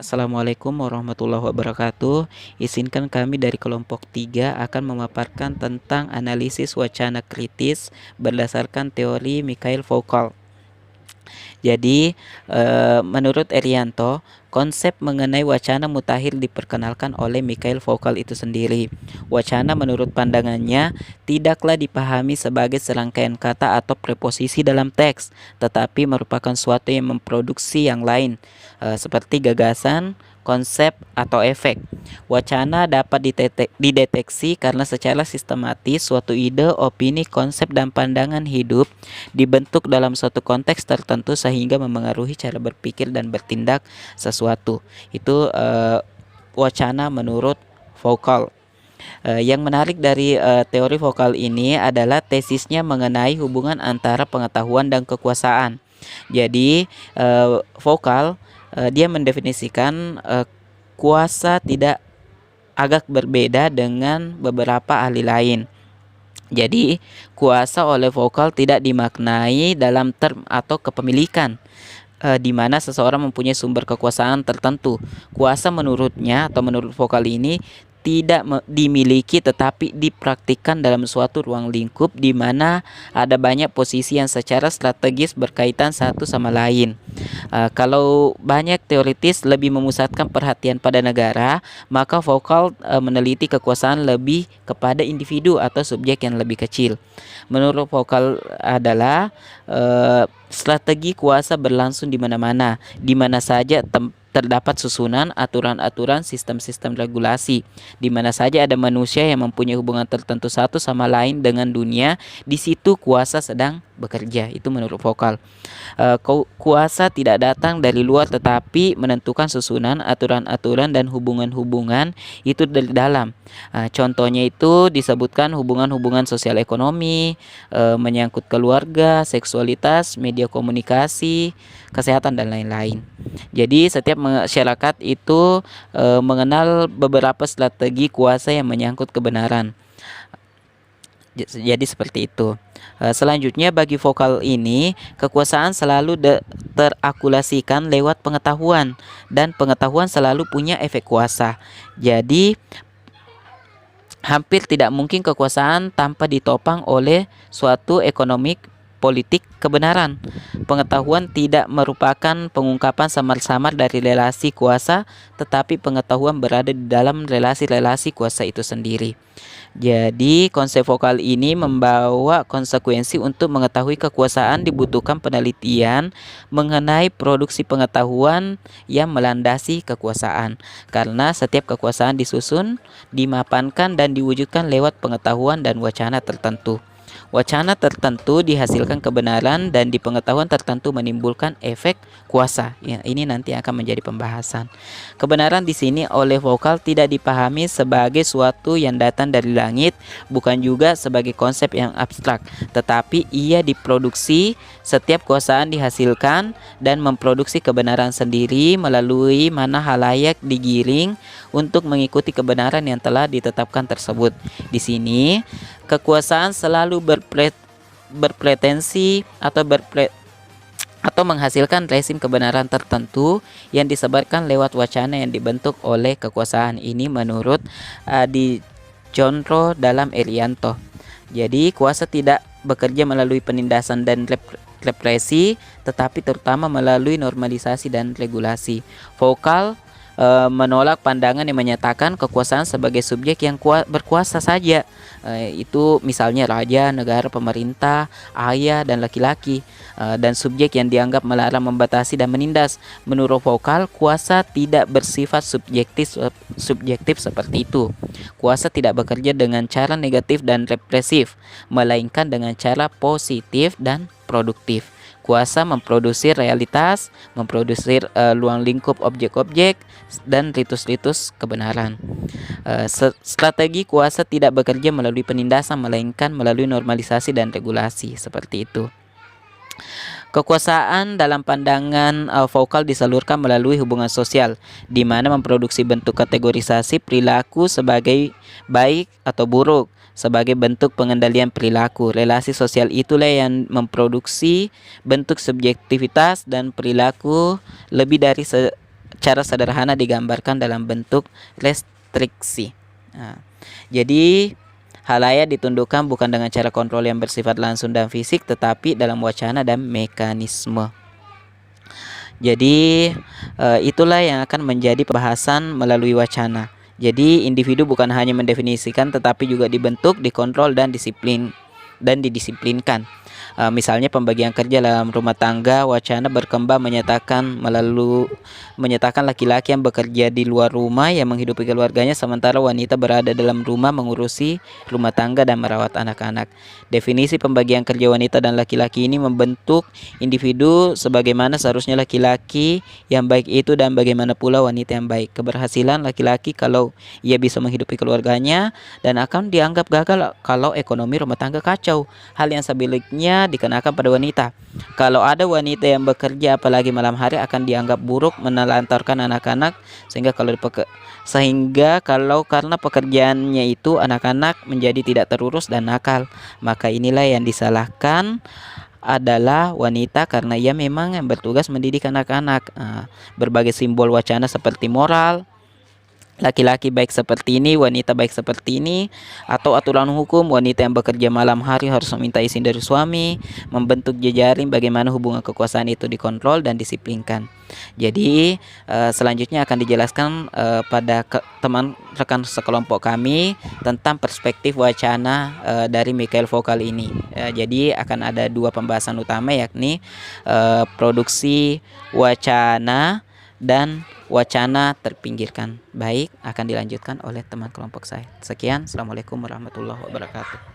Assalamualaikum warahmatullahi wabarakatuh. Izinkan kami dari kelompok 3 akan memaparkan tentang analisis wacana kritis berdasarkan teori Mikhail Foucault. Jadi, menurut Erianto, konsep mengenai wacana mutakhir diperkenalkan oleh Mikhail Foucault itu sendiri. Wacana menurut pandangannya tidaklah dipahami sebagai serangkaian kata atau preposisi dalam teks, tetapi merupakan suatu yang memproduksi yang lain, seperti gagasan, konsep, atau efek. Wacana dapat dideteksi karena secara sistematis suatu ide, opini, konsep, dan pandangan hidup dibentuk dalam suatu konteks tertentu sehingga memengaruhi cara berpikir dan bertindak sesuatu. Itu wacana menurut Foucault. Yang menarik dari teori Foucault ini adalah tesisnya mengenai hubungan antara pengetahuan dan kekuasaan. Jadi Foucault dia mendefinisikan kuasa tidak agak berbeda dengan beberapa ahli lain. Jadi, kuasa oleh Foucault tidak dimaknai dalam term atau kepemilikan, di mana seseorang mempunyai sumber kekuasaan tertentu. Kuasa menurutnya atau menurut Foucault ini tidak dimiliki tetapi dipraktikkan dalam suatu ruang lingkup di mana ada banyak posisi yang secara strategis berkaitan satu sama lain. Kalau banyak teoritis lebih memusatkan perhatian pada negara, maka Foucault meneliti kekuasaan lebih kepada individu atau subjek yang lebih kecil. Menurut Foucault adalah strategi kuasa berlangsung di mana-mana, di mana saja terdapat susunan aturan-aturan sistem-sistem regulasi, di mana saja ada manusia yang mempunyai hubungan tertentu satu sama lain dengan dunia, di situ kuasa sedang bekerja. Itu menurut Foucault. Kuasa tidak datang dari luar tetapi menentukan susunan aturan-aturan dan hubungan-hubungan itu dari dalam. Contohnya itu disebutkan hubungan-hubungan sosial ekonomi, menyangkut keluarga, seksualitas, media komunikasi, kesehatan, dan lain-lain. Jadi setiap masyarakat itu mengenal beberapa strategi kuasa yang menyangkut kebenaran. Jadi seperti itu. Selanjutnya bagi Foucault ini, kekuasaan selalu terakumulasikan lewat pengetahuan dan pengetahuan selalu punya efek kuasa. Jadi hampir tidak mungkin kekuasaan tanpa ditopang oleh suatu ekonomik politik kebenaran. Pengetahuan tidak merupakan pengungkapan samar-samar dari relasi kuasa, tetapi pengetahuan berada di dalam relasi-relasi kuasa itu sendiri. Jadi konsep Foucault ini membawa konsekuensi untuk mengetahui kekuasaan dibutuhkan penelitian mengenai produksi pengetahuan yang melandasi kekuasaan. Karena setiap kekuasaan disusun, dimapankan, dan diwujudkan lewat pengetahuan dan wacana tertentu. Wacana tertentu dihasilkan kebenaran dan di pengetahuan tertentu menimbulkan efek kuasa. Ya, ini nanti akan menjadi pembahasan. Kebenaran di sini oleh Foucault tidak dipahami sebagai suatu yang datang dari langit, bukan juga sebagai konsep yang abstrak, tetapi ia diproduksi. Setiap kuasaan dihasilkan dan memproduksi kebenaran sendiri melalui mana halayak digiring untuk mengikuti kebenaran yang telah ditetapkan tersebut. Di sini kekuasaan selalu berpretensi atau menghasilkan rezim kebenaran tertentu yang disebarkan lewat wacana yang dibentuk oleh kekuasaan ini menurut Adi Jonro dalam Erianto. Jadi kuasa tidak bekerja melalui penindasan dan represi, tetapi terutama melalui normalisasi dan regulasi. Foucault menolak pandangan yang menyatakan kekuasaan sebagai subjek yang berkuasa saja. Itu misalnya raja, negara, pemerintah, ayah, dan laki-laki. Dan subjek yang dianggap melarang, membatasi, dan menindas. Menurut Foucault, kuasa tidak bersifat subjektif seperti itu. Kuasa tidak bekerja dengan cara negatif dan represif, melainkan dengan cara positif dan produktif. Kuasa memproduksi realitas, memproduksi ruang lingkup objek-objek, dan ritus-ritus kebenaran. Strategi kuasa tidak bekerja melalui penindasan, melainkan melalui normalisasi dan regulasi, seperti itu. Kekuasaan dalam pandangan Foucault disalurkan melalui hubungan sosial, di mana memproduksi bentuk kategorisasi perilaku sebagai baik atau buruk, sebagai bentuk pengendalian perilaku. Relasi sosial itulah yang memproduksi bentuk subjektivitas dan perilaku lebih dari cara sederhana digambarkan dalam bentuk restriksi. Nah, jadi halayak ditundukkan bukan dengan cara kontrol yang bersifat langsung dan fisik, tetapi dalam wacana dan mekanisme. Jadi itulah yang akan menjadi pembahasan melalui wacana. Jadi individu bukan hanya mendefinisikan, tetapi juga dibentuk, dikontrol, dan didisiplinkan. Misalnya pembagian kerja dalam rumah tangga, wacana berkembang menyatakan laki-laki yang bekerja di luar rumah yang menghidupi keluarganya, sementara wanita berada dalam rumah mengurusi rumah tangga dan merawat anak-anak. Definisi pembagian kerja wanita dan laki-laki ini membentuk individu sebagaimana seharusnya laki-laki yang baik itu dan bagaimana pula wanita yang baik. Keberhasilan laki-laki kalau ia bisa menghidupi keluarganya, dan akan dianggap gagal kalau ekonomi rumah tangga kacau. Hal yang sebaliknya dikenakan pada wanita. Kalau ada wanita yang bekerja apalagi malam hari, akan dianggap buruk menelantarkan anak-anak, sehingga kalau karena pekerjaannya itu anak-anak menjadi tidak terurus dan nakal, maka inilah yang disalahkan adalah wanita karena ia memang yang bertugas mendidik anak-anak. Berbagai simbol wacana seperti moral, laki-laki baik seperti ini, wanita baik seperti ini, atau aturan hukum, wanita yang bekerja malam hari harus meminta izin dari suami, membentuk jejaring bagaimana hubungan kekuasaan itu dikontrol dan disiplinkan. Jadi selanjutnya akan dijelaskan pada teman rekan sekelompok kami tentang perspektif wacana dari Mikhail Foucault ini. Jadi akan ada dua pembahasan utama, yakni produksi wacana dan wacana terpinggirkan. Baik, akan dilanjutkan oleh teman kelompok saya. Sekian, Assalamualaikum warahmatullahi wabarakatuh.